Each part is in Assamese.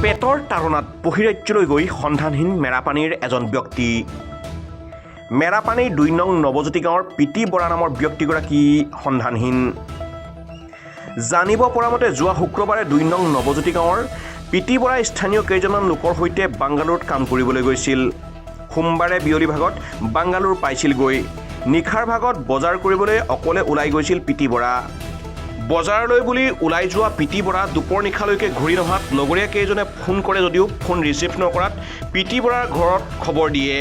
পেটৰ তাৰণাত বহিৰাজ্যলৈ গৈ সন্ধানহীন মেৰাপানীৰ এজন ব্যক্তি। মেৰাপানীৰ ২ নং নৱজ্যোতি গাঁৱৰ পিটি বৰা নামৰ ব্যক্তিগৰাকী সন্ধানহীন। জানিব পৰা মতে যোৱা শুক্ৰবাৰে ২ নং নৱজ্যোতি গাঁৱৰ পিটি বৰাই স্থানীয় কেইজনমান লোকৰ সৈতে বাংগালুৰুত কাম কৰিবলৈ গৈছিল। সোমবাৰে বিয়লি ভাগত বাংগালুৰু পাইছিলগৈ। নিশাৰ ভাগত বজাৰ কৰিবলৈ অকলে ওলাই গৈছিল পিটি বৰা। বজাৰলৈ বুলি ওলাই যোৱা পিটি বৰা দুপৰ নিশালৈকে ঘূৰি নহাত লগৰীয়া কেইজনে ফোন কৰে যদিও ফোন ৰিচিভ নকৰাত পিটি বৰাৰ ঘৰত খবৰ দিয়ে।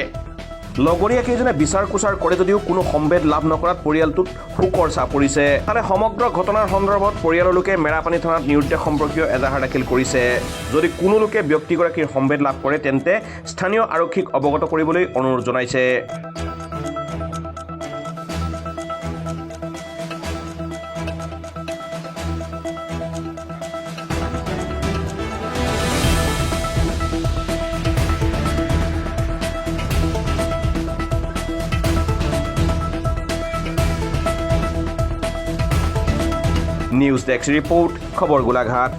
লগৰীয়া কেইজনে বিচাৰ কোচাৰ কৰে যদিও কোনো সম্ভেদ লাভ নকৰাত পৰিয়ালটোত শোকৰ ছাঁ পৰিছে। তাতে সমগ্ৰ ঘটনাৰ সন্দৰ্ভত পৰিয়ালৰ লোকে মেৰাপানী থানাত নিৰুদ্দেশ সম্পৰ্কীয় এজাহাৰ দাখিল কৰিছে। যদি কোনো লোকে ব্যক্তিগৰাকীৰ সম্ভেদ লাভ কৰে তেন্তে স্থানীয় আৰক্ষীক অৱগত কৰিবলৈ অনুৰোধ জনাইছে। নিউজ ডেস্ক ৰিপোৰ্ট, খবৰ গোলাঘাট।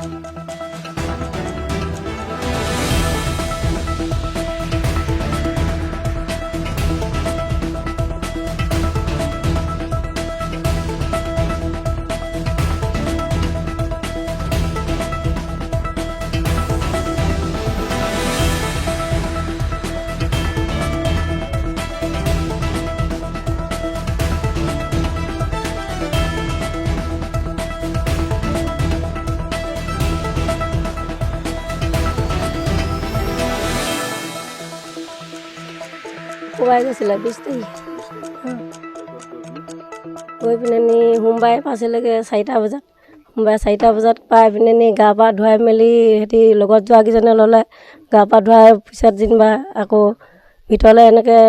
কোবাই গৈছিলে 20 তাৰিখ গৈ পিনে নি সোমবাৰে পাইছিলেগৈ 4টা বজাত। সোমবাৰে 4টা বজাত পাই পিনে নি গা পা ধুৱাই মেলি সিহঁতি লগত যোৱা কেইজনে ল'লে। গা পা ধুৱাই পিছত যেনিবা আকৌ ভিতৰলৈ এনেকৈ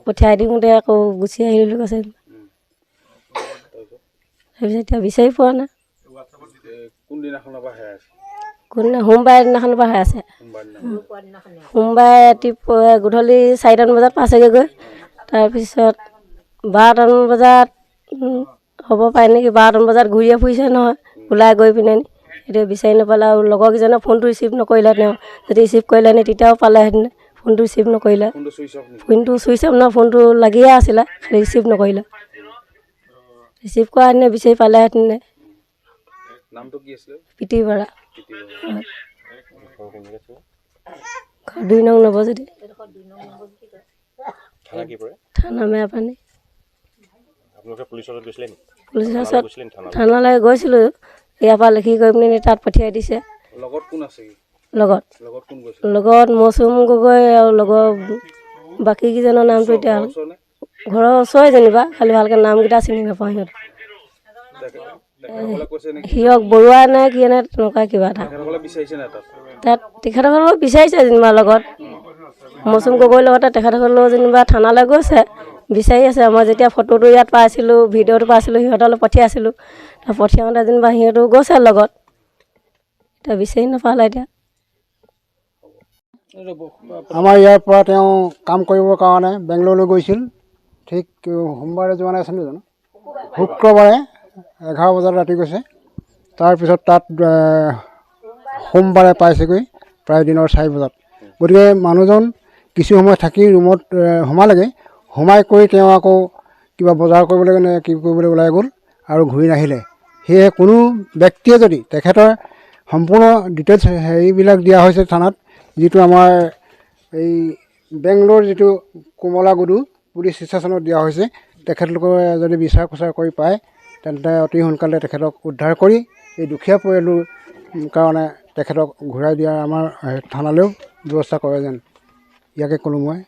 পঠিয়াই দিওঁতে আকৌ গুচি আহিলোঁ বুলি কৈছে। তাৰপিছত এতিয়া বিচাৰি পোৱা নাই। কোনদিনা সোমবাৰে দিনাখনৰ পৰা হৈ আছে। সোমবাৰে ৰাতিপুৱা গধূলি 4টামান বজাত পাইছেগৈ গৈ। তাৰপিছত 12টামান বজাত হ'ব পাৰে নেকি, 12টামান বজাত ঘূৰিয়ে ফুৰিছে নহয় ওলাই গৈ পিনে নি। এতিয়া বিচাৰি নাপালে আৰু লগৰকেইজনে ফোনটো ৰিচিভ নকৰিলে। তেওঁ যদি ৰিচিভ কৰিলে নি তেতিয়াও পালেহেঁতেন। ফোনটো ৰিচিভ নকৰিলে। ফোনটো চুইচ অফ নহয়, ফোনটো লাগিয়ে আছিলে, খালি ৰিচিভ নকৰিলে। ৰিচিভ কৰা হেঁতেনে বিচাৰি পালেহেঁতেন। নামটো কি আছিল? পিটি বৰা। 2 নং নৱজ্যোতি। থানা মেৰাপানী। থানালৈ গৈছিলোঁ। ইয়াৰ পৰা লিখি কৰি পিনি তাত পঠিয়াই দিছে। লগত মৌচুম গগৈ আৰু লগৰ বাকীকেইজনৰ নামটো এতিয়া ঘৰৰ ওচৰৰে যেনিবা, খালি ভালকৈ নামকেইটা চিনি নাপাওঁ। সিহঁক বৰুৱা নে কি নে তেনেকুৱা কিবা এটা তাত তেখেতসকলক বিচাৰিছে যেনিবা। লগত মৌচুম গগৈৰ লগতে তেখেতসকলেও যেনিবা থানালৈ গৈছে, বিচাৰি আছে। মই যেতিয়া ফটোটো ইয়াত পাইছিলোঁ, ভিডিঅ'টো পাইছিলোঁ, সিহঁতলৈ পঠিয়াইছিলোঁ। পঠিয়াওঁতে যেনিবা সিহঁতো গৈছে লগত। এতিয়া বিচাৰি নাপালে। এতিয়া আমাৰ ইয়াৰ পৰা তেওঁ কাম কৰিবৰ কাৰণে বেংগলোৰলৈ গৈছিল। ঠিক সোমবাৰে যোৱা নাই আছিল জানো, শুক্ৰবাৰে 11 বজাত ৰাতি গৈছে। তাৰপিছত তাত সোমবাৰে পাইছেগৈ প্ৰায় দিনৰ 4 বজাত। গতিকে মানুহজন কিছু সময় থাকি ৰুমত সোমালেগৈ। সোমাই কৰি তেওঁ আকৌ কিবা বজাৰ কৰিবলৈ নে কি কৰিবলৈ ওলাই গ'ল আৰু ঘূৰি নাহিলে। সেয়ে কোনো ব্যক্তিয়ে যদি তেখেতৰ সম্পূৰ্ণ ডিটেইলছ হেৰিবিলাক দিয়া হৈছে থানাত, যিটো আমাৰ এই বেংগলোৰ যিটো কমলাগুডু পুলিচ ষ্টেচনত দিয়া হৈছে, তেখেতলোকে যদি বিচাৰ খোচাৰ কৰি পায় তেন্তে অতি সোনকালে তেখেতক উদ্ধাৰ কৰি এই দুখীয়া পৰিয়ালটোৰ কাৰণে তেখেতক ঘূৰাই দিয়াৰ আমাৰ থানালৈও ব্যৱস্থা কৰে যেন, ইয়াকে ক'লোঁ মই।